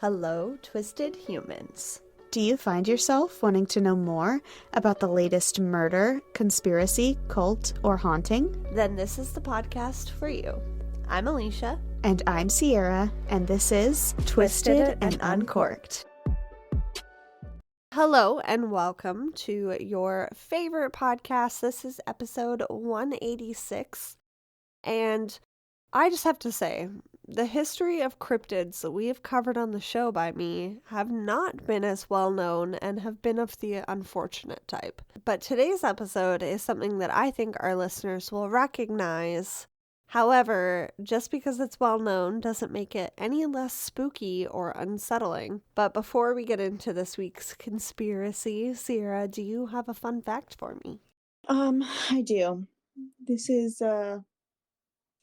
Hello, twisted humans. Do you find yourself wanting to know more about the latest murder, conspiracy, cult, or haunting? Then this is the podcast for you. I'm Alecia. And I'm Sierra, and this is Twisted and Uncorked. Hello and welcome to your favorite podcast. This is episode 186. And I just have to say, the history of cryptids that we have covered on the show by me have not been as well known and have been of the unfortunate type. But today's episode is something that I think our listeners will recognize. However, just because it's well known doesn't make it any less spooky or unsettling. But before we get into this week's conspiracy, Sierra, do you have a fun fact for me? I do. This is a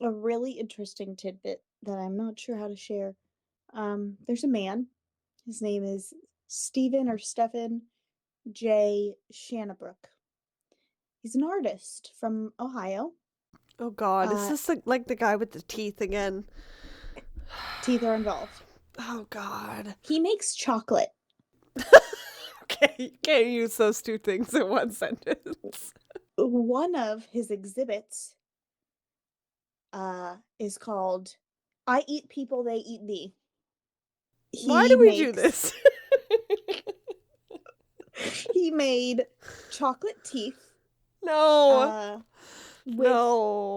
really interesting tidbit that I'm not sure how to share. There's a man. His name is Stephen J. Shanabrook. He's an artist from Ohio. Oh God, is this like the guy with the teeth again? Teeth are involved. Oh God. He makes chocolate. Okay, you can't use those two things in one sentence. One of his exhibits is called I Eat People, They Eat Me. Why do we do this? He made chocolate teeth. No. With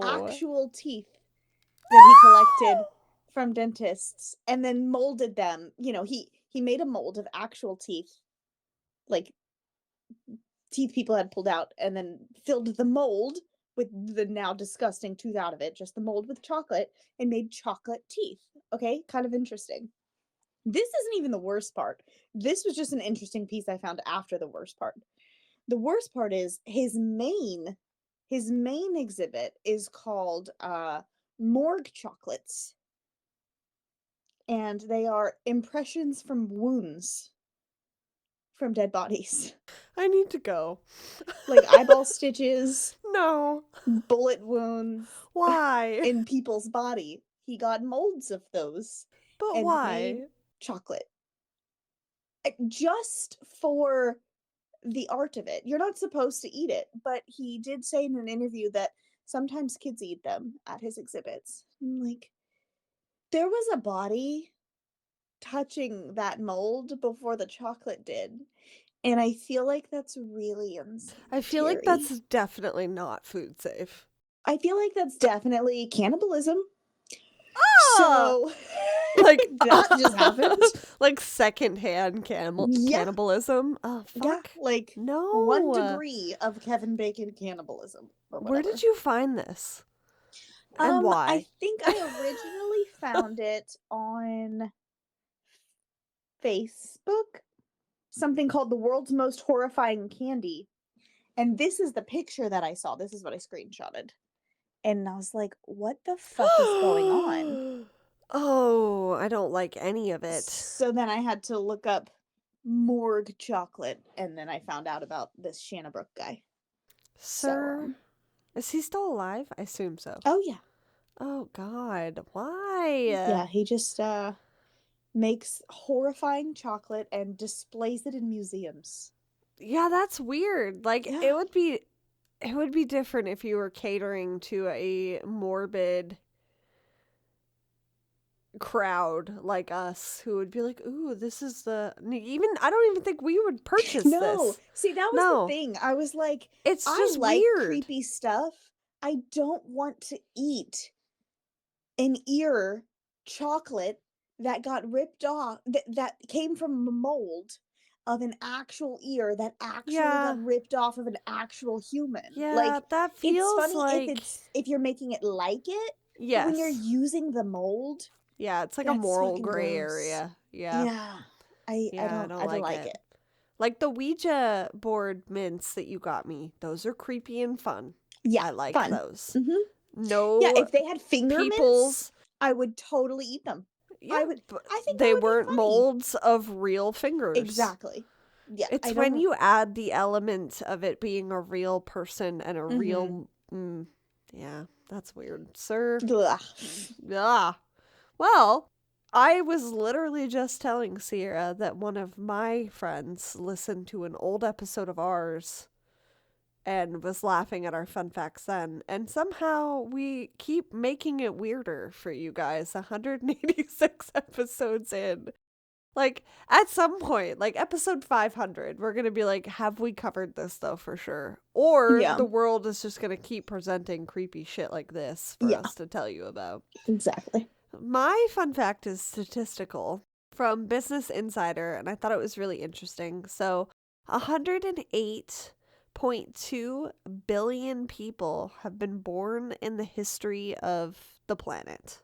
actual teeth that he collected from dentists and then molded them. You know, he made a mold of actual teeth, like teeth people had pulled out, and then filled the mold with the now disgusting tooth out of it, just the mold with chocolate, and made chocolate teeth. Okay, kind of interesting. This isn't even the worst part. This was just an interesting piece I found after the worst part. The worst part is his main exhibit is called morgue chocolates. And they are impressions from wounds from dead bodies. I need to go. Like eyeball stitches. No. Bullet wounds. Why? In people's body. He got molds of those. But and why? Made chocolate. Just for the art of it. You're not supposed to eat it, but he did say in an interview that sometimes kids eat them at his exhibits. I'm like, there was a body touching that mold before the chocolate did. And I feel like that's really unsanitary. I feel like that's definitely not food safe. I feel like that's definitely cannibalism. Oh! So, like that just happened. Like secondhand cannibalism. Oh, fuck. Yeah, like no 1 degree of Kevin Bacon cannibalism. Where did you find this? And why? I think I originally found it on Facebook. Something called The World's Most Horrifying Candy. And this is the picture that I saw. This is what I screenshotted. And I was like, what the fuck is going on? Oh, I don't like any of it. So then I had to look up morgue chocolate, and then I found out about this Shanabrook guy. Sir, is he still alive? I assume so. Oh, yeah. Oh, God. Why? Yeah, he just makes horrifying chocolate and displays it in museums. Yeah, that's weird. Like, yeah. It would be different if you were catering to a morbid crowd like us who would be like, ooh, this is I don't even think we would purchase this. No, see, that was the thing. I was like, it's just I like weird. Creepy stuff. I don't want to eat an ear chocolate that got ripped off, that came from a mold of an actual ear that actually got ripped off of an actual human. Yeah, like, that feels it's funny like if you're making it like it. Yes. But when you're using the mold. Yeah, it's like a moral gray area. Yeah. Yeah. I don't like it. Like the Ouija board mints that you got me. Those are creepy and fun. Yeah. I like fun. those. Mm-hmm. No. Yeah, if they had finger mints, I would totally eat them. Yeah, I think they weren't molds of real fingers. Exactly. Yeah. It's when you add the element of it being a real person and a real yeah, that's weird, sir. Ugh. Yeah. Well, I was literally just telling Sierra that one of my friends listened to an old episode of ours and was laughing at our fun facts then. And somehow we keep making it weirder for you guys 186 episodes in. Like, at some point, like episode 500, we're going to be like, have we covered this though for sure? Or Yeah. the world is just going to keep presenting creepy shit like this for us to tell you about. Exactly. My fun fact is statistical from Business Insider, and I thought it was really interesting. So, 108.2 billion people have been born in the history of the planet.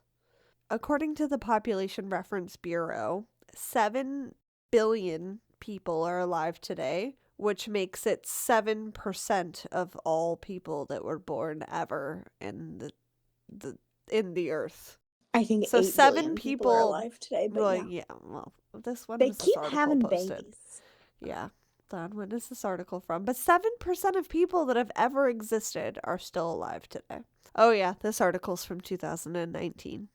According to the Population Reference Bureau, 7 billion people are alive today, which makes it 7% of all people that were born ever in the earth. I think So 8 billion people are alive today, but well, yeah. well, this when They was this keep article having posted? babies. Yeah. Don, when is this article from? But 7% of people that have ever existed are still alive today. Oh yeah, this article's from 2019.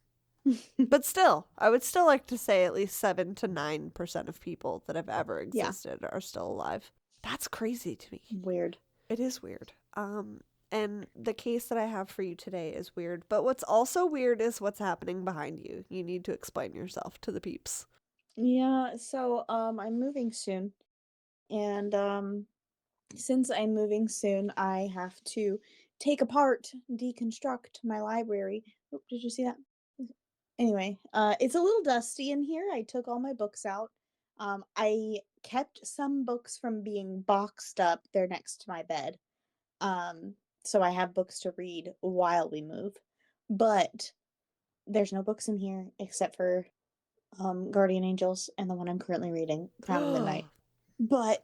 But still, I would still like to say at least 7 to 9% of people that have ever existed are still alive. That's crazy to me. Weird. It is weird. And the case that I have for you today is weird. But what's also weird is what's happening behind you. You need to explain yourself to the peeps. Yeah, so I'm moving soon. And since I'm moving soon, I have to take apart, deconstruct my library. Oh, did you see that? Anyway, it's a little dusty in here. I took all my books out. I kept some books from being boxed up. They're next to my bed. So I have books to read while we move. But there's no books in here except for Guardian Angels and the one I'm currently reading, Crown of Midnight. But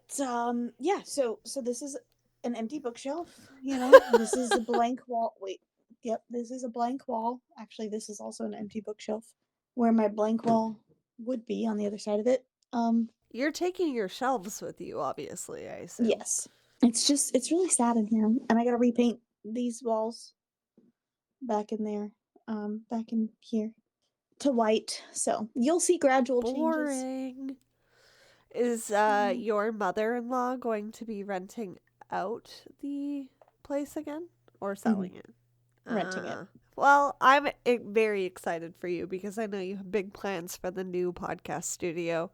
yeah, so this is an empty bookshelf, you know. This is a blank wall. Wait. Yep, this is a blank wall. Actually, this is also an empty bookshelf where my blank wall would be on the other side of it. You're taking your shelves with you, obviously, I assume. Yes. It's really sad in here, and I got to repaint these walls back in there, back in here to white. So, you'll see gradual changes. Boring. Is your mother-in-law going to be renting out the place again or selling it? Renting it. Well, I'm very excited for you because I know you have big plans for the new podcast studio.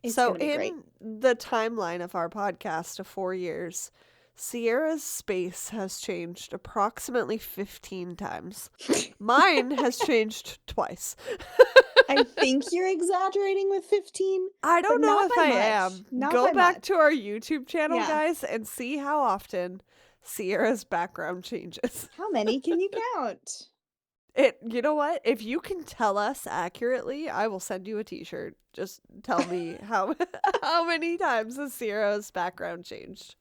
It's So gonna be great. in the timeline of our podcast of 4 years, Sierra's space has changed approximately 15 times. Mine has changed twice. I think you're exaggerating with 15. I don't know if I am. Go back to our YouTube channel, Yeah. guys, and see how often Sierra's background changes. How many can you count? You know what? If you can tell us accurately, I will send you a t-shirt. Just tell me how many times has Sierra's background changed.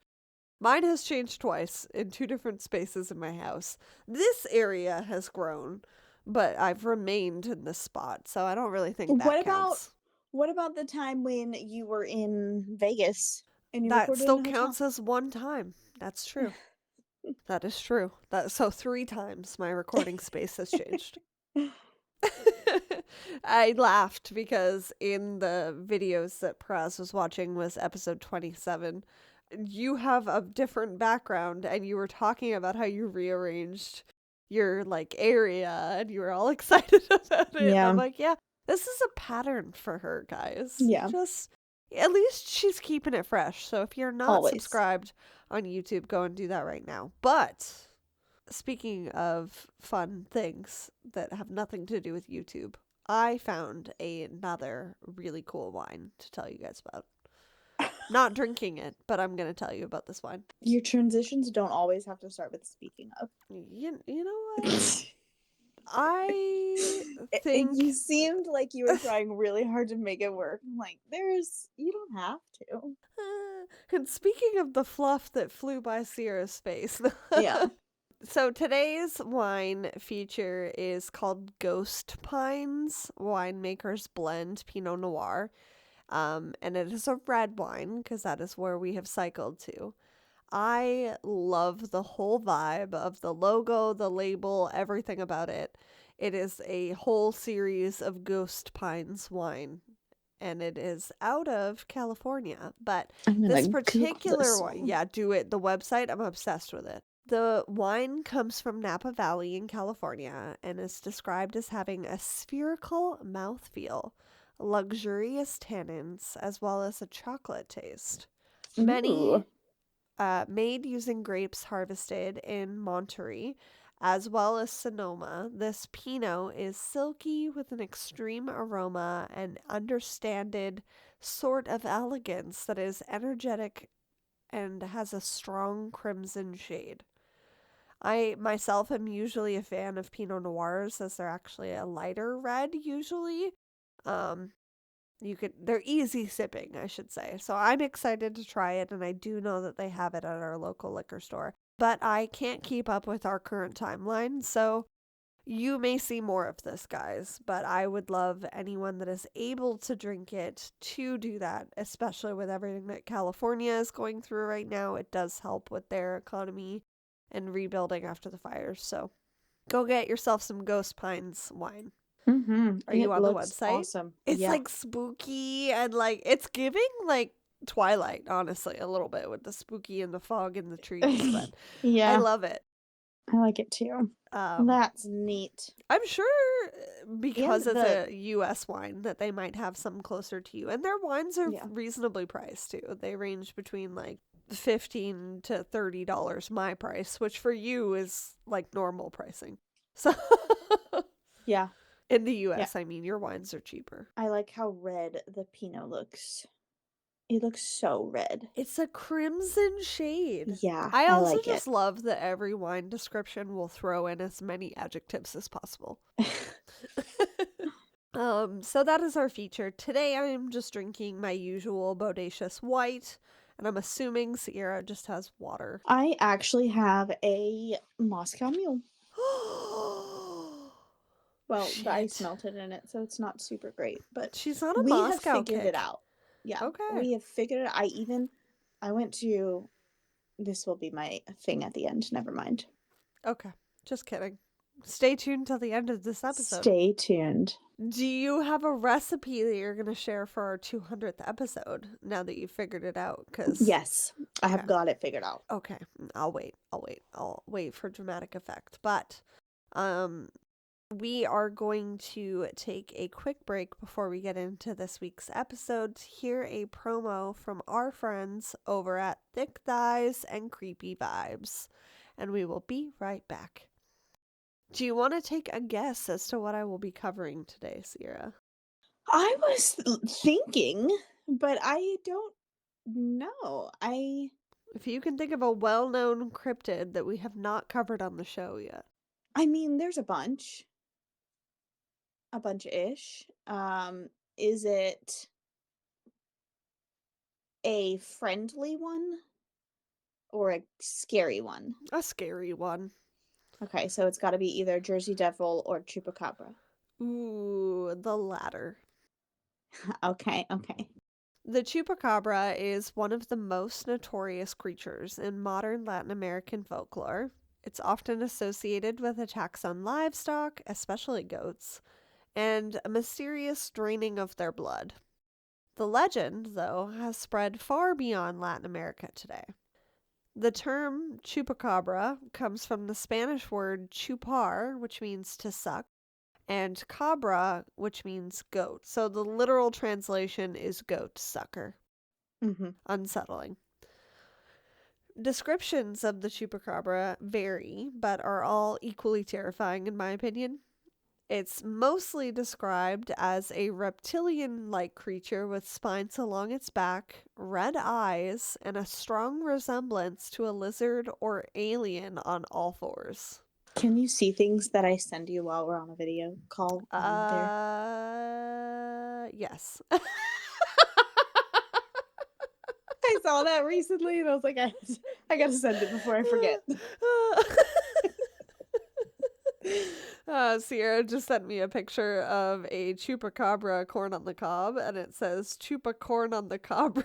Mine has changed twice in 2 different spaces in my house. This area has grown, but I've remained in this spot, so I don't really think that counts. What about the time when you were in Vegas and you That recorded still in a hotel? counts as one time. That's true. That is true. So 3 times my recording space has changed. I laughed because in the videos that Praz was watching was episode 27. You have a different background and you were talking about how you rearranged your like area and you were all excited about it. Yeah. And I'm like, yeah, this is a pattern for her, guys. Yeah. Just at least she's keeping it fresh. So if you're not Always. subscribed on YouTube, go and do that right now. But speaking of fun things that have nothing to do with YouTube, I found another really cool wine to tell you guys about. Not drinking it, but I'm going to tell you about this wine. Your transitions don't always have to start with speaking of. You know what? I think... You seemed like you were trying really hard to make it work. I'm like, you don't have to. And speaking of the fluff that flew by Sierra's face. Yeah. So today's wine feature is called Ghost Pines Winemaker's Blend Pinot Noir. And it is a red wine because that is where we have cycled to. I love the whole vibe of the logo, the label, everything about it. It is a whole series of Ghost Pines wine, and it is out of California. But this particular one, yeah, do it. The website, I'm obsessed with it. The wine comes from Napa Valley in California and is described as having a spherical mouthfeel, luxurious tannins, as well as a chocolate taste. Made using grapes harvested in Monterey, as well as Sonoma. This Pinot is silky with an extreme aroma and understated sort of elegance that is energetic and has a strong crimson shade. I myself am usually a fan of Pinot Noirs, as they're actually a lighter red usually. They're easy sipping, I should say. So I'm excited to try it, and I do know that they have it at our local liquor store. But I can't keep up with our current timeline, so you may see more of this, guys. But I would love anyone that is able to drink it to do that, especially with everything that California is going through right now. It does help with their economy and rebuilding after the fires. So go get yourself some Ghost Pines wine. Are you on the website? Awesome. It's like spooky and like it's giving like Twilight, honestly, a little bit with the spooky and the fog and the trees, but I love it. I like it too. That's neat. I'm sure because it's a US wine that they might have some closer to you. And their wines are reasonably priced too. They range between like $15 to $30 my price, which for you is like normal pricing. So yeah. In the US, I mean, your wines are cheaper. I like how red the Pinot looks. It looks so red. It's a crimson shade. Yeah, I also like just love that every wine description will throw in as many adjectives as possible. So that is our feature. Today I am just drinking my usual bodacious white, and I'm assuming Sierra just has water. I actually have a Moscow Mule. Well, the ice melted in it, so it's not super great. But she's on a Moscow have figured it out. Yeah. Okay. We have figured it out. I went to, this will be my thing at the end. Never mind. Okay. Just kidding. Stay tuned till the end of this episode. Stay tuned. Do you have a recipe that you're going to share for our 200th episode now that you've figured it out? Yes, I have got it figured out. Okay. I'll wait for dramatic effect. But we are going to take a quick break before we get into this week's episode to hear a promo from our friends over at Thick Thighs and Creepy Vibes. And we will be right back. Do you want to take a guess as to what I will be covering today, Sierra? I was thinking, but I don't know. If you can think of a well-known cryptid that we have not covered on the show yet. I mean, there's a bunch. A bunch-ish. Is it a friendly one or a scary one? A scary one. Okay, so it's got to be either Jersey Devil or Chupacabra. Ooh, the latter. Okay. The Chupacabra is one of the most notorious creatures in modern Latin American folklore. It's often associated with attacks on livestock, especially goats, and a mysterious draining of their blood. The legend, though, has spread far beyond Latin America today. The term Chupacabra comes from the Spanish word chupar, which means to suck, and cabra, which means goat. So the literal translation is goat sucker. Unsettling. Descriptions of the Chupacabra vary, but are all equally terrifying in my opinion. It's mostly described as a reptilian-like creature with spines along its back, red eyes, and a strong resemblance to a lizard or alien on all fours. Can you see things that I send you while we're on a video call on there? Yes. I saw that recently and I was like, I gotta send it before I forget. Sierra just sent me a picture of a Chupacabra corn on the cob, and it says Chupa corn on the cobra.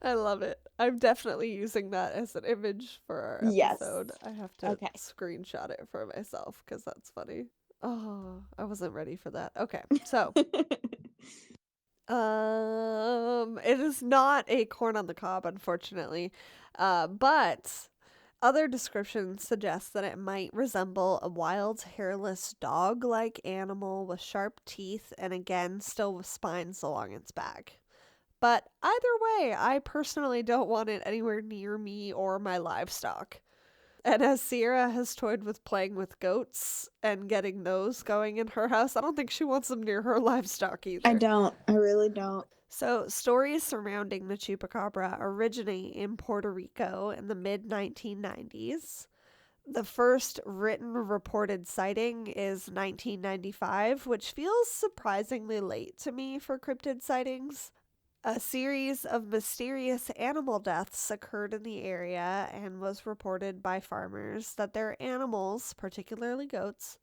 I love it. I'm definitely using that as an image for our Yes. episode. I have to Okay. screenshot it for myself because that's funny. Oh, I wasn't ready for that. Okay, so it is not a corn on the cob, unfortunately, but other descriptions suggest that it might resemble a wild, hairless, dog-like animal with sharp teeth and again still with spines along its back. But either way, I personally don't want it anywhere near me or my livestock. And as Sierra has toyed with playing with goats and getting those going in her house, I don't think she wants them near her livestock I either. don't. I really don't. So, stories surrounding the Chupacabra originate in Puerto Rico in the mid 1990s. The first written reported sighting is 1995, which feels surprisingly late to me for cryptid sightings. A series of mysterious animal deaths occurred in the area and was reported by farmers that their animals, particularly goats,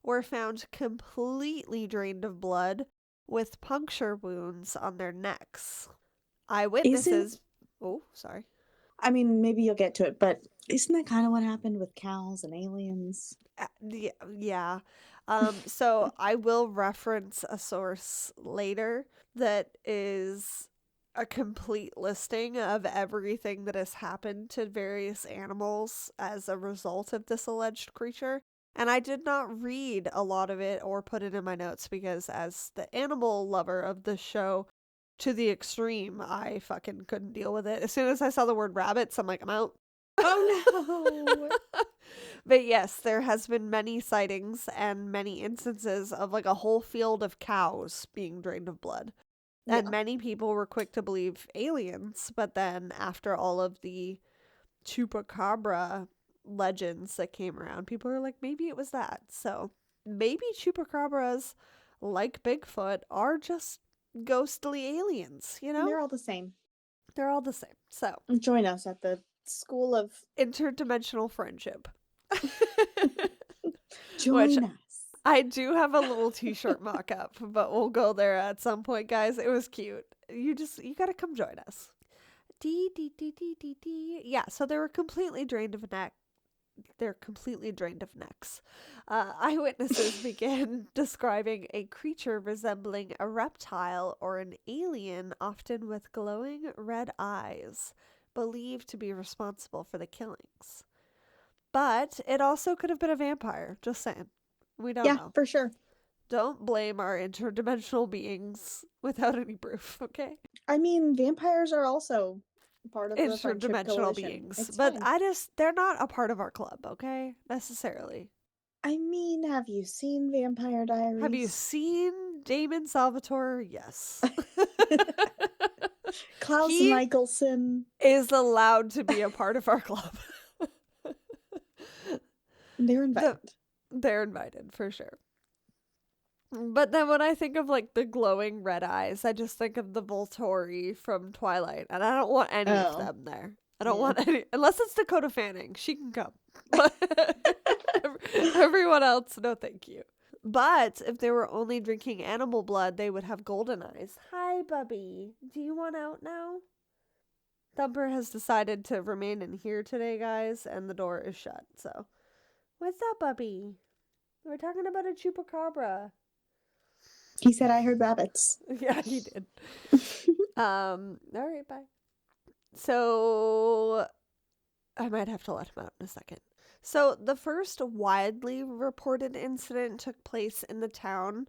were found completely drained of blood with puncture wounds on their necks. Isn't, Eyewitnesses. Oh, sorry. I mean, maybe you'll get to it, but isn't that kind of what happened with cows and aliens? Yeah. So I will reference a source later that is a complete listing of everything that has happened to various animals as a result of this alleged creature. And I did not read a lot of it or put it in my notes because, as the animal lover of the show to the extreme, I fucking couldn't deal with it. As soon as I saw the word rabbits, I'm like, I'm out. Oh no. But yes, there has been many sightings and many instances of like a whole field of cows being drained of blood. And Yeah. many people were quick to believe aliens, but then after all of the Chupacabra legends that came around, people were like, maybe it was that. So maybe Chupacabras, like Bigfoot, are just ghostly aliens, you know? They're all the same. They're all the same. So, Join us at the School of interdimensional friendship. Which Join us. I do have a little t-shirt mock-up, but we'll go there at some point, guys. It was cute. You gotta come join us. Yeah, so they were completely drained of neck. They're completely drained of necks. Eyewitnesses began describing a creature resembling a reptile or an alien, often with glowing red eyes, believed to be responsible for the killings. But it also could have been a vampire. Just saying. We don't Yeah, know. for sure. Don't blame our interdimensional beings without any proof, okay? I mean, vampires are also part of the friendship Interdimensional coalition. beings. It's But fine. they're not a part of our club, okay? Necessarily. I mean, have you seen Vampire Have you Diaries? seen Damon Salvatore? Yes. Klaus He Michelson. is allowed to be a part of our club. They're invited. They're invited, for sure. But then when I think of like the glowing red eyes, I just think of the Volturi from Twilight, and I don't want any of them there. I don't want any, unless it's Dakota Fanning. She can come. But everyone else, no thank you. But if they were only drinking animal blood, they would have golden eyes. Hi, Bubby. Do you want out now? Thumper has decided to remain in here today, guys, and the door is shut. So, what's up, Bubby? We're talking about a chupacabra. He said, I heard rabbits. Yeah, he did. All right, bye. So, I might have to let him out in a second. So, the first widely reported incident took place in the town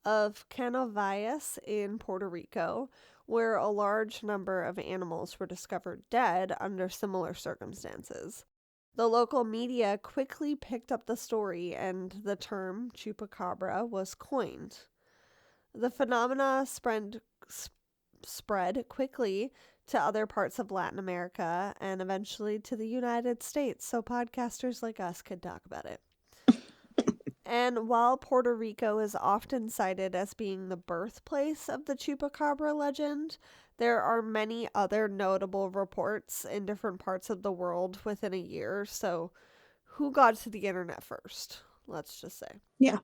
of Canovayas in Puerto Rico, where a large number of animals were discovered dead under similar circumstances. The local media quickly picked up the story, and the term chupacabra was coined. The phenomena spread quickly to other parts of Latin America and eventually to the United States, so podcasters like us could talk about it. And while Puerto Rico is often cited as being the birthplace of the Chupacabra legend, there are many other notable reports in different parts of the world within a year, so who got to the internet first? Let's just say. Yeah.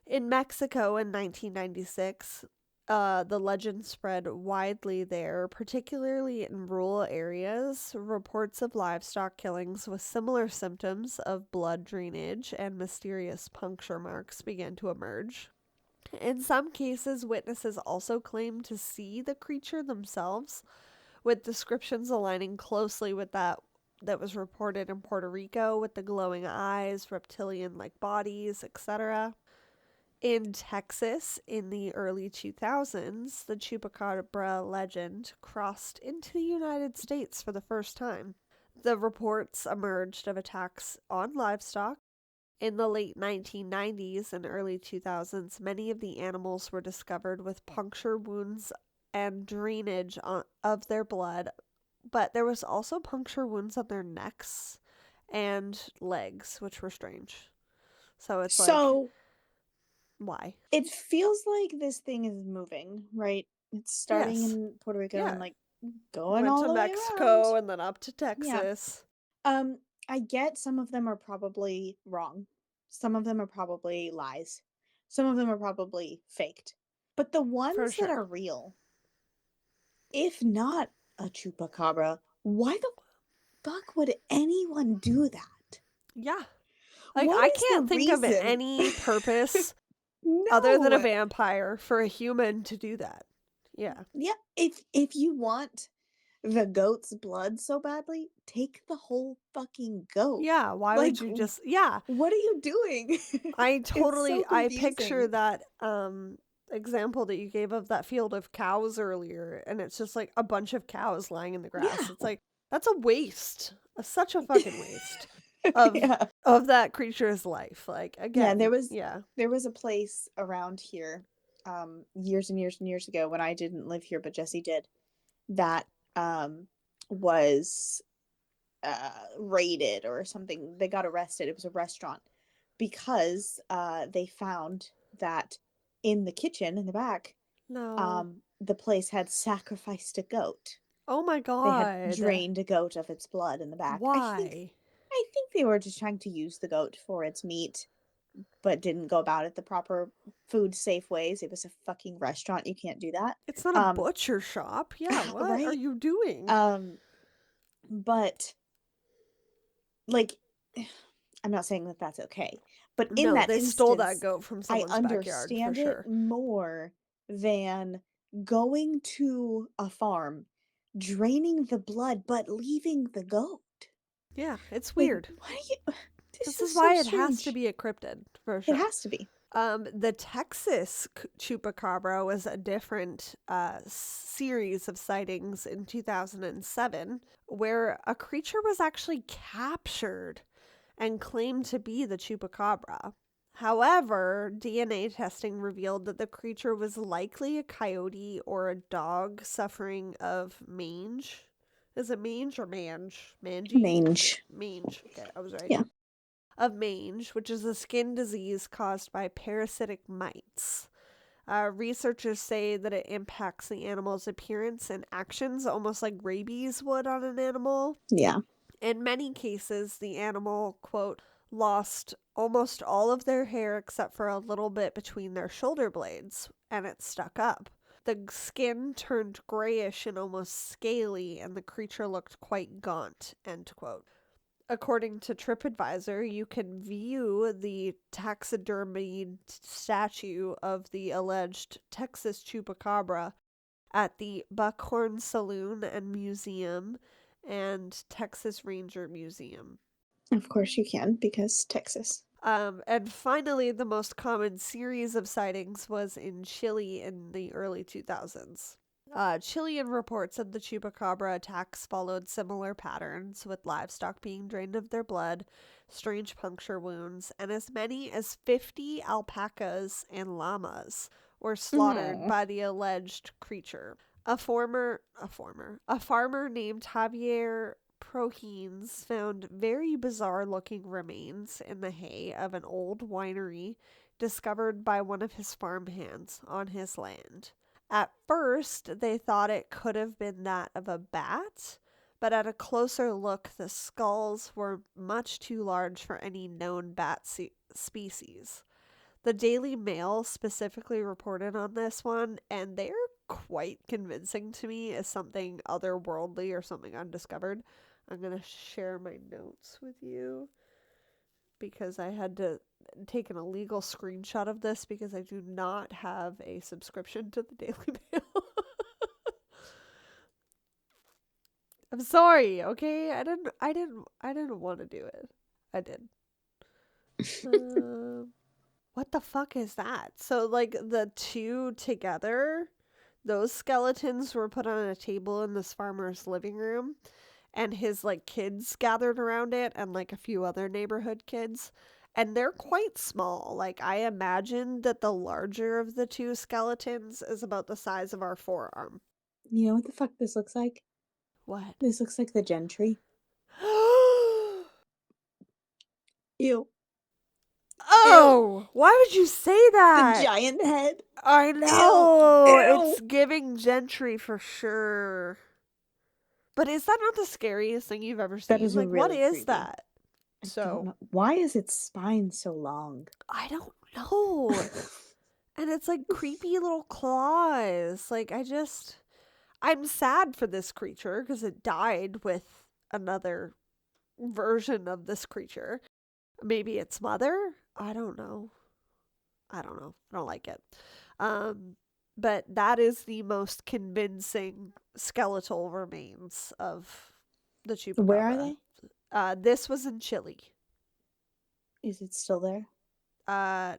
In Mexico in 1996, The legend spread widely there, particularly in rural areas. Reports of livestock killings with similar symptoms of blood drainage and mysterious puncture marks began to emerge. In some cases, witnesses also claimed to see the creature themselves, with descriptions aligning closely with that was reported in Puerto Rico, with the glowing eyes, reptilian like bodies, etc. In Texas, in the early 2000s, the Chupacabra legend crossed into the United States for the first time. The reports emerged of attacks on livestock. In the late 1990s and early 2000s, many of the animals were discovered with puncture wounds and drainage of their blood, but there was also puncture wounds on their necks and legs, which were strange. So it's like, So why? it feels like this thing is moving, right? It's starting Yes. in Puerto Rico and Yeah. like going Went all to the way around. Mexico and then up to Yeah. Texas. I get some of them are probably wrong. Some of them are probably lies. Some of them are probably faked. But the For ones that sure. are real, if not a chupacabra, why the fuck would anyone do that? Yeah. Like, What I is the can't think of reason? any purpose other than a No. vampire for a human to do that. Yeah. Yeah, if you want the goat's blood so badly, take the whole fucking goat. Yeah. Why Like, would you just, yeah. what are you doing? I It's totally, so I picture confusing. that, example that you gave of that field of cows earlier, and it's just like a bunch of cows lying in the grass. Yeah. It's like, that's a waste. Such a fucking waste of Yeah. that creature's life. Like, Yeah, again, yeah. there was a place around here, years and years and years ago when I didn't live here, but Jesse did, that was raided or something. They got arrested. It was a restaurant because they found that in the kitchen in the back, No. the place had sacrificed a goat. Oh my They had god. drained a goat of its blood in the back. Why? I think they were just trying to use the goat for its meat, but didn't go about it the proper food safe ways. It was a fucking restaurant. You can't do that. It's not a Um, butcher shop. Yeah, what are right. you doing? Um, but like, I'm not saying that that's okay, but in No, that they stole that instance, goat from I someone's backyard for understand it sure. more than going to a farm, draining the blood, but leaving the goat. Yeah, it's Like, weird. why do you? This This is is so why it has to strange. be a cryptid for It sure. has to be. The Texas chupacabra was a different series of sightings in 2007 where a creature was actually captured and claimed to be the chupacabra. However, DNA testing revealed that the creature was likely a coyote or a dog suffering of mange. Is it mange or mange? Mange? Mange. Mange. Okay, I was right. Yeah. Of mange, which is a skin disease caused by parasitic mites. Researchers say that it impacts the animal's appearance and actions almost like rabies would on an animal. Yeah. In many cases, the animal, quote, lost almost all of their hair except for a little bit between their shoulder blades, and it stuck up. The skin turned grayish and almost scaly, and the creature looked quite gaunt, end quote. According to TripAdvisor, you can view the taxidermied statue of the alleged Texas chupacabra at the Buckhorn Saloon and Museum and Texas Ranger Museum. Of course you can, because Texas. And finally, the most common series of sightings was in Chile in the early 2000s. Chilean reports of the chupacabra attacks followed similar patterns, with livestock being drained of their blood, strange puncture wounds, and as many as 50 alpacas and llamas were slaughtered Mm. by the alleged creature. A farmer named Javier Prohines found very bizarre looking remains in the hay of an old winery discovered by one of his farmhands on his land. At first, they thought it could have been that of a bat, but at a closer look, the skulls were much too large for any known bat species. The Daily Mail specifically reported on this one, and they're quite convincing to me as something otherworldly or something undiscovered. I'm going to share my notes with you because I had to take an illegal screenshot of this because I do not have a subscription to the Daily Mail. I'm sorry, okay? I didn't want to do it. I did. What the fuck is that? So, like, the two together, those skeletons were put on a table in this farmer's living room, and his, like, kids gathered around it, and, like, a few other neighborhood kids. And they're quite small. Like, I imagine that the larger of the two skeletons is about the size of our forearm. You know what the fuck this looks like? What? This looks like the gentry. Ew. Oh, why would you say that? The giant head. I know. Ew. It's giving gentry for sure. But is that not the scariest thing you've ever seen? That is like, really what is creepy. that? I don't know. Why is its spine so long? I don't know. And it's like creepy little claws. Like, I'm sad for this creature because it died with another version of this creature. Maybe its mother? I don't know. I don't like it. But that is the most convincing skeletal remains of the Chupacabra. Where are they? This was in Chile. Is it still there? I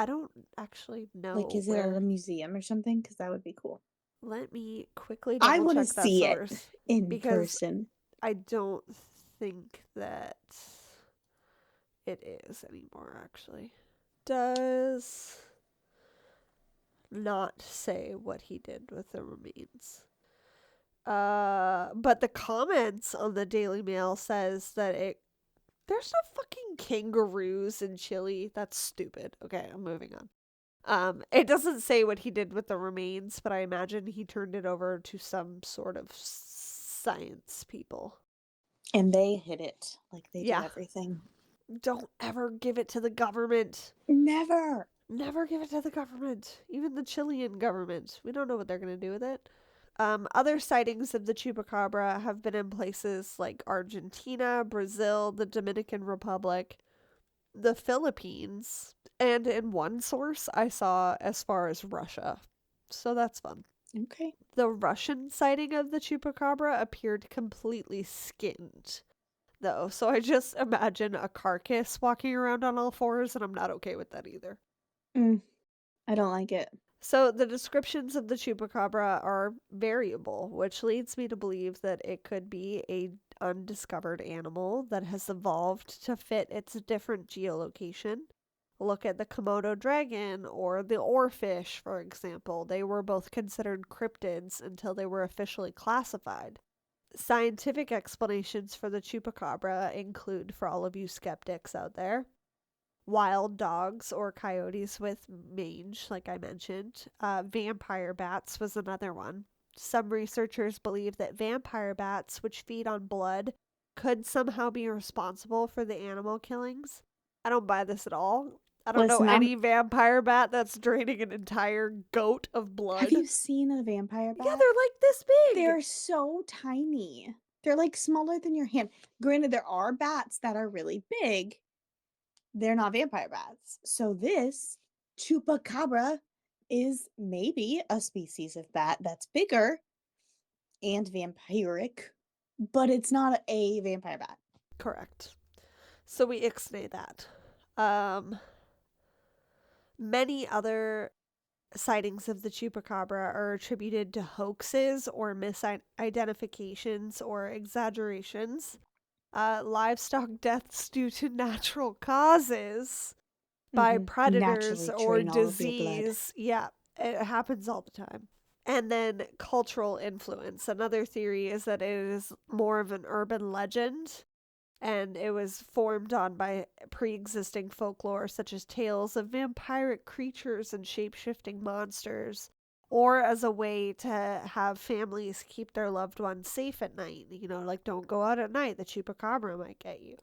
don't actually know. Like, is it at a museum or something? Because that would be cool. Let me quickly I double want to check that see source it in because person. I don't think that it is anymore, actually. Does not say what he did with the remains. But the comments on the Daily Mail says that there's no fucking kangaroos in Chile. That's stupid. Okay, I'm moving on. It doesn't say what he did with the remains, but I imagine he turned it over to some sort of science people. And they hid it. Like, they do everything. Don't ever give it to the government. Never. Never give it to the government. Even the Chilean government. We don't know what they're going to do with it. Other sightings of the Chupacabra have been in places like Argentina, Brazil, the Dominican Republic, the Philippines, and in one source I saw as far as Russia. So that's fun. Okay. The Russian sighting of the Chupacabra appeared completely skinned, though. So I just imagine a carcass walking around on all fours, and I'm not okay with that either. I don't like it. So the descriptions of the Chupacabra are variable, which leads me to believe that it could be a undiscovered animal that has evolved to fit its different geolocation. Look at the Komodo dragon or the oarfish, for example. They were both considered cryptids until they were officially classified. Scientific explanations for the Chupacabra include, for all of you skeptics out there, wild dogs or coyotes with mange, like I mentioned. Vampire bats was another one. Some researchers believe that vampire bats, which feed on blood, could somehow be responsible for the animal killings. I don't buy this at all. I don't know any vampire bat that's draining an entire goat of blood. Have you seen a vampire bat? Yeah, they're like this big. They're so tiny. They're like smaller than your hand. Granted, there are bats that are really big. They're not vampire bats. So this Chupacabra is maybe a species of bat that's bigger and vampiric, but it's not a vampire bat. Correct. So we ixnay that. Many other sightings of the Chupacabra are attributed to hoaxes or misidentifications or exaggerations. Livestock deaths due to natural causes by predators or disease. Yeah, it happens all the time. And then cultural influence. Another theory is that it is more of an urban legend, and it was formed on by pre-existing folklore such as tales of vampiric creatures and shape-shifting monsters, or as a way to have families keep their loved ones safe at night. You know, like, don't go out at night, the Chupacabra might get you.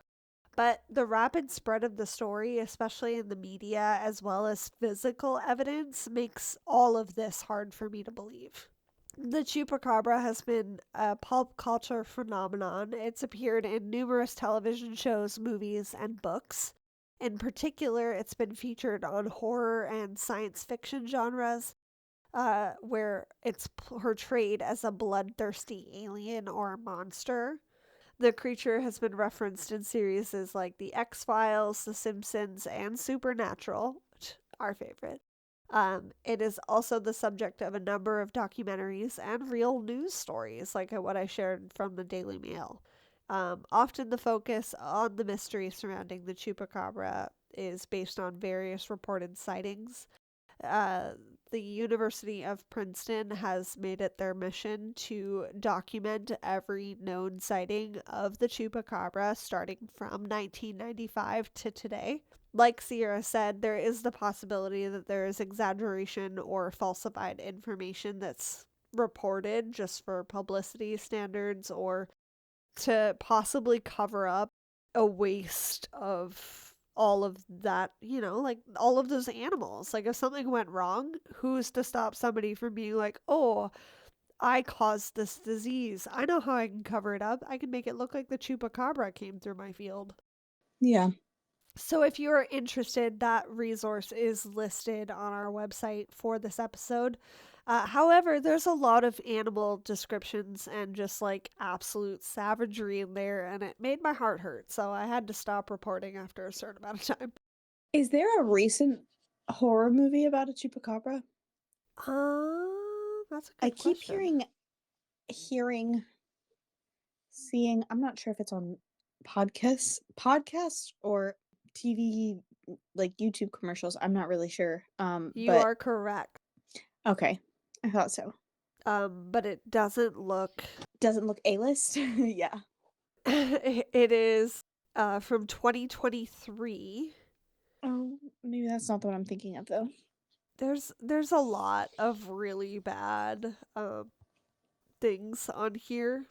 But the rapid spread of the story, especially in the media, as well as physical evidence, makes all of this hard for me to believe. The Chupacabra has been a pop culture phenomenon. It's appeared in numerous television shows, movies, and books. In particular, it's been featured on horror and science fiction genres, where it's portrayed as a bloodthirsty alien or monster. The creature has been referenced in series like The X-Files, The Simpsons, and Supernatural, which are our favorite. It is also the subject of a number of documentaries and real news stories, like what I shared from the Daily Mail. Often the focus on the mystery surrounding the Chupacabra is based on various reported sightings. uh, the University of Princeton has made it their mission to document every known sighting of the Chupacabra starting from 1995 to today. Like Sierra said, there is the possibility that there is exaggeration or falsified information that's reported just for publicity standards or to possibly cover up a waste of all of that, like all of those animals. Like if something went wrong, who's to stop somebody from being like, oh, I caused this disease. I know how I can cover it up. I can make it look like the Chupacabra came through my field. Yeah. So if you're interested, that resource is listed on our website for this episode. However, there's a lot of animal descriptions and just like absolute savagery in there, and it made my heart hurt. So I had to stop reporting after a certain amount of time. Is there a recent horror movie about a chupacabra? That's a I good keep question. seeing, I'm not sure if it's on podcasts or TV, like YouTube commercials. I'm not really sure. You But are correct. okay. I thought so. But it doesn't look. Doesn't look A-list. Yeah. It is from 2023. Oh, maybe that's not the one I'm thinking of though. There's a lot of really bad things on here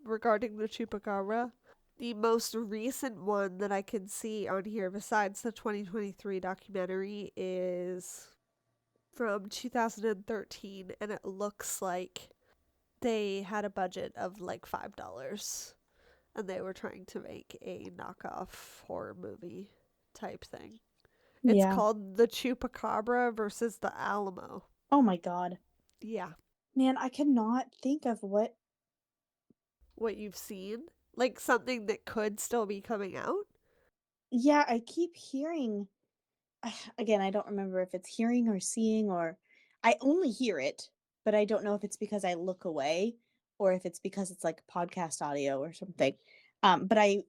regarding the Chupacabra. The most recent one that I can see on here, besides the 2023 documentary, is from 2013, and it looks like they had a budget of like $5 and they were trying to make a knockoff horror movie type thing. It's Yeah. called The Chupacabra versus the Alamo. Oh my God. Yeah. Man, I cannot think of what. What you've seen? Like something that could still be coming out? Yeah, I keep hearing. Again, I don't remember if it's hearing or seeing, or I only hear it, but I don't know if it's because I look away or if it's because it's like podcast audio or something. But I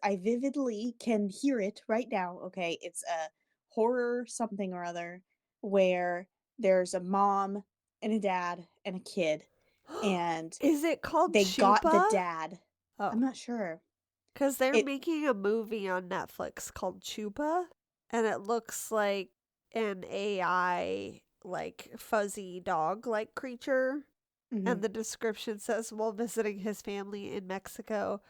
vividly can hear it right now. Okay, it's a horror something or other where there's a mom and a dad and a kid, and Is it called they got the Chupa? dad. I'm Oh, not sure. because they're It. making a movie on Netflix called Chupa, and it looks like an AI, like fuzzy dog like creature. Mhm. And the description says while visiting his family in Mexico,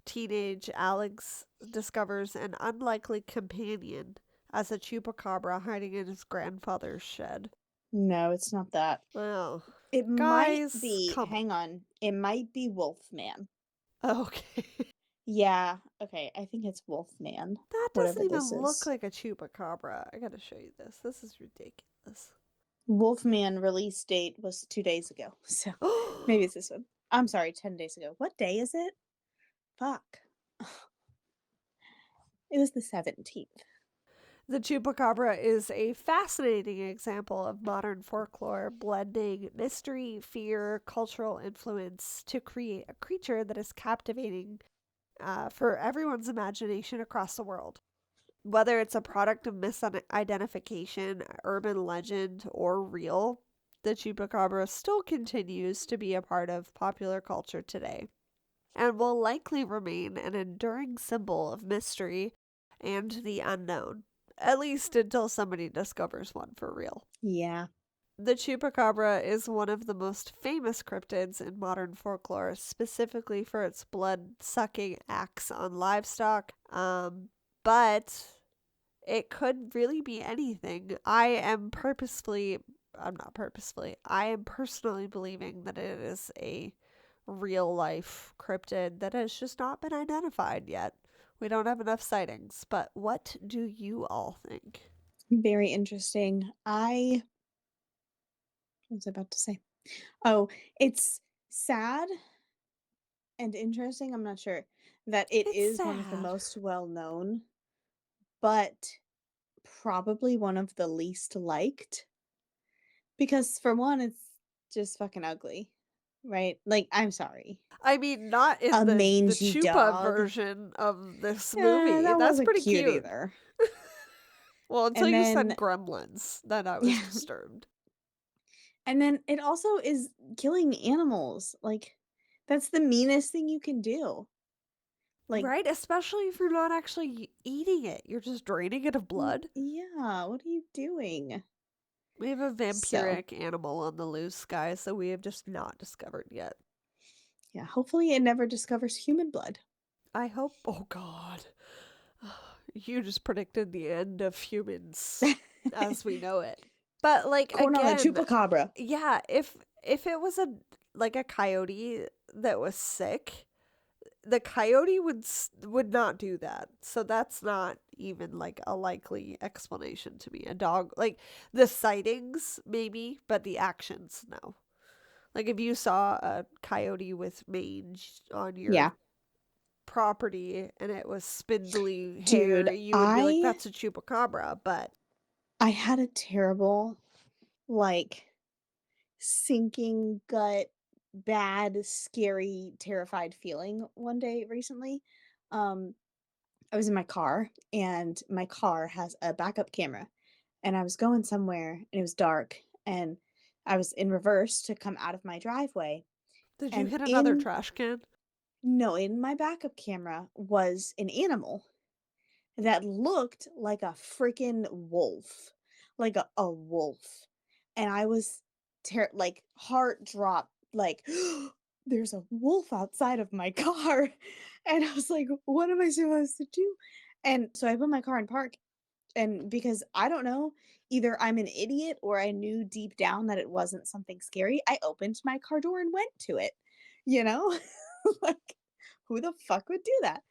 teenage Alex discovers an unlikely companion as a chupacabra hiding in his grandfather's shed. No, it's not that. Well, It might guys, be, come on. hang on, it might be Wolfman. Okay. Yeah, okay, I think it's Wolfman, That doesn't whatever this even look is. like a chupacabra. I gotta show you this. This is ridiculous. Wolfman release date was 2 days ago, so maybe it's this one. I'm sorry, 10 days ago. What day is it? Fuck. It was the 17th. The chupacabra is a fascinating example of modern folklore blending mystery, fear, cultural influence to create a creature that is captivating for everyone's imagination across the world. Whether it's a product of misidentification, urban legend, or real, the chupacabra still continues to be a part of popular culture today and will likely remain an enduring symbol of mystery and the unknown, at least until somebody discovers one for real. Yeah. The Chupacabra is one of the most famous cryptids in modern folklore, specifically for its blood sucking acts on livestock. But it could really be anything. I'm not purposefully, I am personally believing that it is a real life cryptid that has just not been identified yet. We don't have enough sightings, but what do you all think? Very interesting. What was I about to say? Oh, it's sad and interesting. I'm not sure that it It's is one of the sad. most well known, but probably one of the least liked. Because for one, it's just fucking ugly, right? Like, I'm sorry. I mean, not in A the mangy Chupa dog. version of this Yeah, movie. that That's wasn't pretty cute cute. either. Well, until And you said then, gremlins, then I was yeah. disturbed. And then it also is killing animals. Like, that's the meanest thing you can do. Like, Right? Especially if you're not actually eating it. You're just draining it of blood. yeah, what are you doing? We have a So, vampiric animal on the loose, guys, that we have just not discovered yet. yeah, hopefully it never discovers human blood. I hope. Oh, God. You just predicted the end of humans as we know it. But, like, Corn on the again, chupacabra. yeah, if it was a coyote that was sick, the coyote would not do that. So that's not even like a likely explanation to me. A dog, like the sightings maybe, but the actions no. Like if you saw a coyote with mange on your Yeah. property and it was spindly hair, Dude, you would be like that's a chupacabra, but I had a terrible, like, sinking gut, bad, scary, terrified feeling one day recently. Um, I was in my car, and my car has a backup camera, and I was going somewhere, and it was dark, and I was in reverse to come out of my driveway, did you and hit another trash can? in my backup camera was an animal that looked like a freaking wolf, like a wolf. And I was like heart drop, like there's a wolf outside of my car. And I was like, what am I supposed to do? And so I put my car in park. And because I don't know, either I'm an idiot or I knew deep down that it wasn't something scary, I opened my car door and went to it. You know? Like, who the fuck would do that?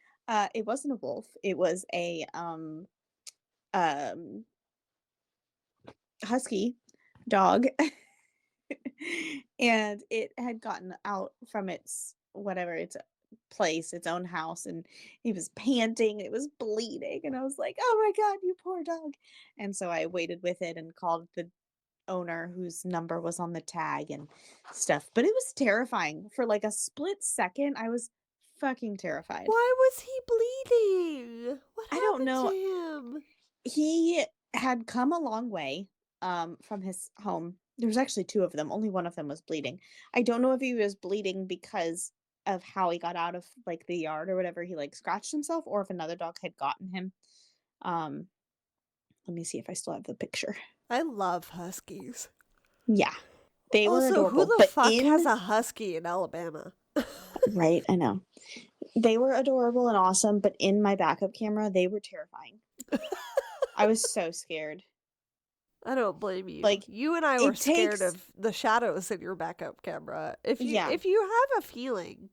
It wasn't a wolf. It was a um husky dog. And it had gotten out from its whatever its place, its own house, and it was panting, it was bleeding, and I was like, "Oh my god, you poor dog." And so I waited with it and called the owner whose number was on the tag and stuff. But it was terrifying. For like a split second, I was fucking terrified. Why was he bleeding? What I don't happened to know. him? He had come a long way from his home. There was actually two of them. Only one of them was bleeding. I don't know if he was bleeding because of how he got out of like the yard or whatever. He like scratched himself, or if another dog had gotten him. Um, Let me see if I still have the picture. I love huskies. Yeah, they were Also, who adorable. the But fuck has in a husky in Alabama? right, I know they were adorable and awesome. But in my backup camera, they were terrifying. I was so scared. I don't blame you. Like You and I were it scared takes, of the shadows in your backup camera. If you yeah. if you have a feeling,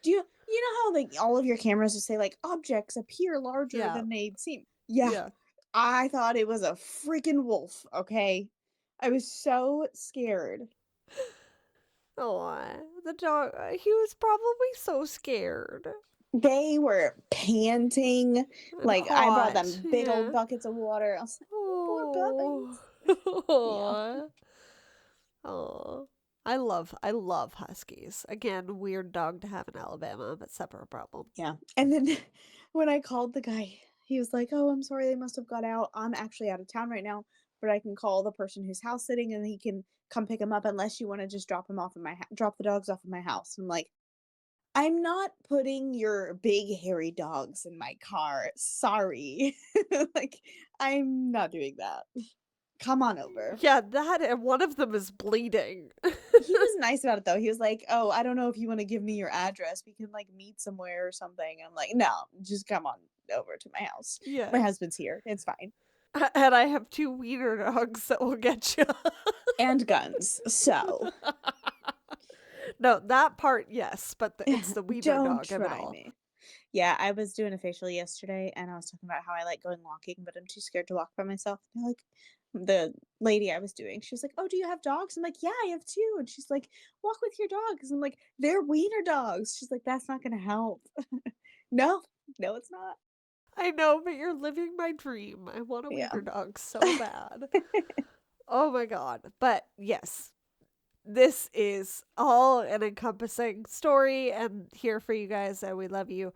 Do you know how like all of your cameras will say like objects appear larger yeah, than they'd seem? Yeah. yeah. I thought it was a freaking wolf, okay? I was so scared. Oh, the dog. He was probably so scared They were panting. and Like I brought hot. them big old Yeah. buckets of water. I was like, "Oh, poor Oh. puppies." Yeah. Oh. I love huskies. Again, weird dog to have in Alabama, but separate problem. Yeah. And then when I called the guy, he was like, "Oh, I'm sorry, they must have got out. I'm actually out of town right now, but I can call the person who's house sitting and he can come pick him up unless you want to just drop him off in drop the dogs off in my house." I'm like, "I'm not putting your big hairy dogs in my car. Sorry." Like, I'm not doing that. come on over. Yeah, that, and one of them is bleeding. He was nice about it though. He was like, "Oh, I don't know if you want to give me your address. We can like meet somewhere or something." And I'm like, "No, just come on over to my house. Yeah. My husband's here. It's fine." And I have 2 wiener dogs that will get you. And guns. So No, that part, yes, but it's the wiener don't dog of it try all. me. Yeah, I was doing a facial yesterday and I was talking about how I like going walking, but I'm too scared to walk by myself. They're like, the lady I was doing, she was like, "Oh, do you have dogs?" I'm like, "Yeah, I have 2." And she's like, "Walk with your dogs." I'm like, "They're wiener dogs." She's like, "That's not going to help." No, no, it's not. I know, but you're living my dream. I want a Yeah. wiener dog so bad. Oh my god. But yes, this is all an encompassing story and here for you guys, and we love you.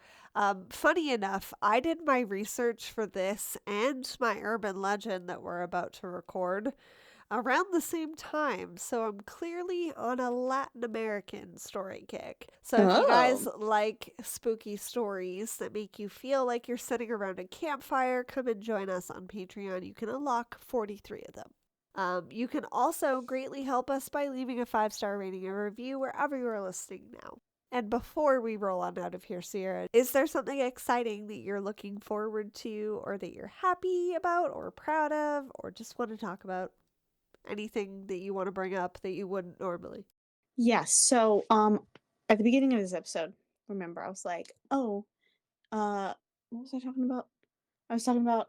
Funny enough, I did my research for this and my urban legend that we're about to record around the same time, so I'm clearly on a Latin American story kick. So if you guys Oh. like spooky stories that make you feel like you're sitting around a campfire, come and join us on Patreon. You can unlock 43 of them. You can also greatly help us by leaving a 5-star rating and review wherever you are listening now. And before we roll on out of here, Sierra, is there something exciting that you're looking forward to, or that you're happy about, or proud of, or just want to talk about? Anything that you want to bring up that you wouldn't normally? Yes. So, at the beginning of this episode, remember, I was like, "Oh, what was I talking about?" I was talking about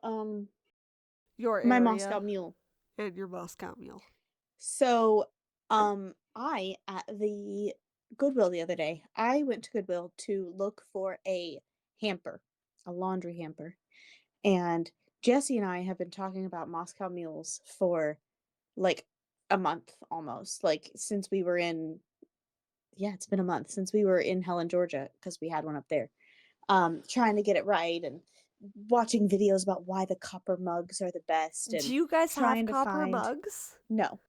Your my Moscow area Mule. and your Moscow Mule. So, I at the Goodwill the other day, I went to Goodwill to look for a hamper, a laundry hamper. And Jesse and I have been talking about Moscow Mules for like a month almost. Like since we were in yeah, it's been a month since we were in Helen, Georgia, because we had one up there. Trying to get it right and watching videos about why the copper mugs are the best Do and you guys have trying to copper find mugs? no,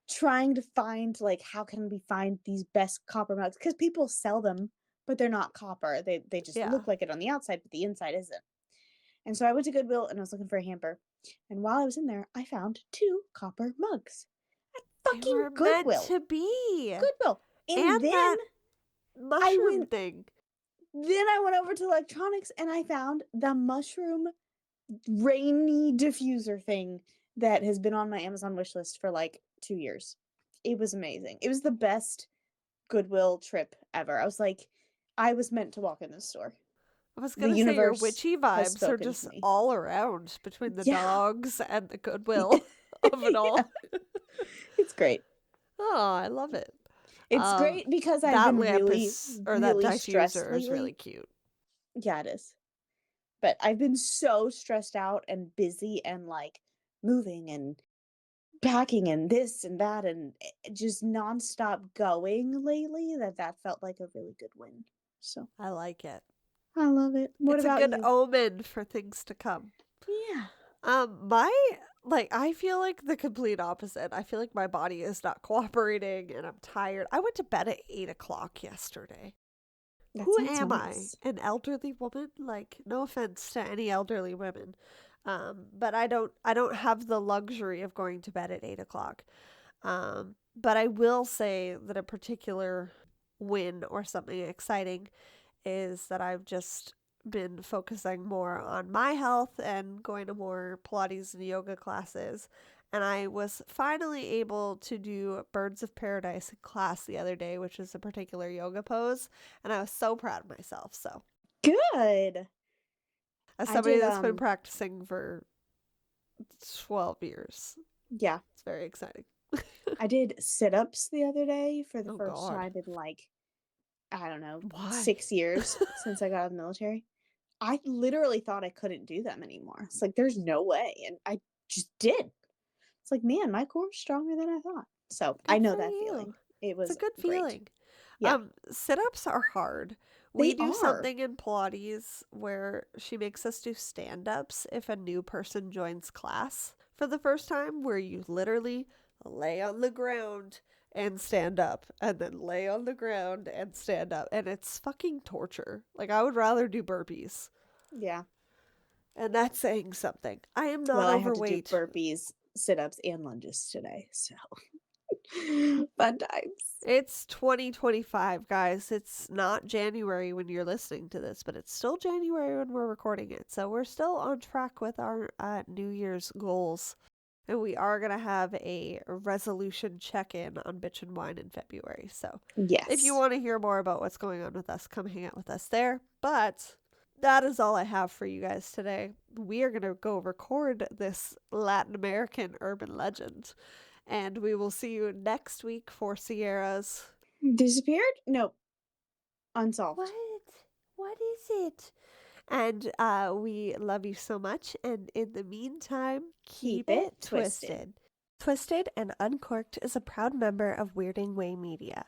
trying to find like how can we find these best copper mugs because people sell them but they're not copper, they just Yeah. look like it on the outside but the inside isn't. And so I went to Goodwill and I was looking for a hamper, and while I was in there I found 2 copper mugs at They fucking were meant Goodwill. to be. Goodwill. And And then that I mushroom went thing. then I went over to electronics and I found the mushroom rainy diffuser thing that has been on my Amazon wish list for like 2 years. It was amazing. It was the best Goodwill trip ever. I was like, I was meant to walk in this store. I was The gonna say your universe witchy has vibes are spoken to just me. all around between the Yeah. dogs and the Goodwill of it Yeah. all. It's great. Oh, I love it. It's great because I've That been lamp really, is, or that really stressed diffuser is really lately. cute. Yeah, it is. But I've been so stressed out and busy and like moving and packing and this and that and just nonstop going lately that felt like a really good win. So I like it. I love it. What It's a about good you? omen for things to come. Yeah. My I feel like the complete opposite. I feel like my body is not cooperating and I'm tired. I went to bed at 8 o'clock yesterday. That Who sounds am I? nice. An elderly woman? Like, no offense to any elderly women. But I don't have the luxury of going to bed at 8 o'clock. But I will say that a particular win or something exciting is that I've just been focusing more on my health and going to more Pilates and yoga classes. And I was finally able to do Birds of Paradise class the other day, which is a particular yoga pose. And I was so proud of myself. So, Good. as I somebody did that's been practicing for 12 years, yeah. it's very exciting. I did sit-ups the other day for the Oh, first God. time in like I don't know, Why? 6 years since I got out of the military. I literally thought I couldn't do them anymore. It's like there's no way and I just did. It's like, man, my core is stronger than I thought. So, I Good know for that you. feeling. It It's a was good great. feeling. Yeah, Sit-ups are hard. We they do are. something in Pilates where she makes us do stand-ups if a new person joins class for the first time, where you literally lay on the ground and stand up and then lay on the ground and stand up, and it's fucking torture. Like, I would rather do burpees. Yeah. And that's saying something. I am not Well, I had to do overweight. burpees sit-ups and lunges today, so fun times. It's 2025, guys. It's not January when you're listening to this, but it's still January when we're recording it. So we're still on track with our New Year's goals. And we are going to have a resolution check-in on Bitch and Wine in February. So if you Yes. want to hear more about what's going on with us, come hang out with us there. But that is all I have for you guys today. We are going to go record this Latin American urban legend. And we will see you next week for Sierra's. Disappeared? No. Unsolved. What is it? And we love you so much. And in the meantime, keep it twisted. Twisted and Uncorked is a proud member of Weirding Way Media.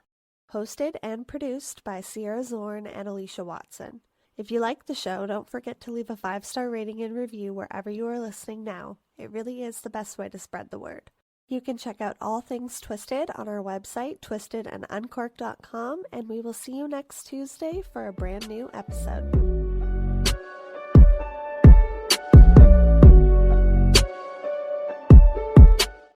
Hosted and produced by Sierra Zorn and Alecia Watson. If you like the show, don't forget to leave a 5-star rating and review wherever you are listening now. It really is the best way to spread the word. You can check out all things Twisted on our website, twistedanduncorked.com, and we will see you next Tuesday for a brand new episode.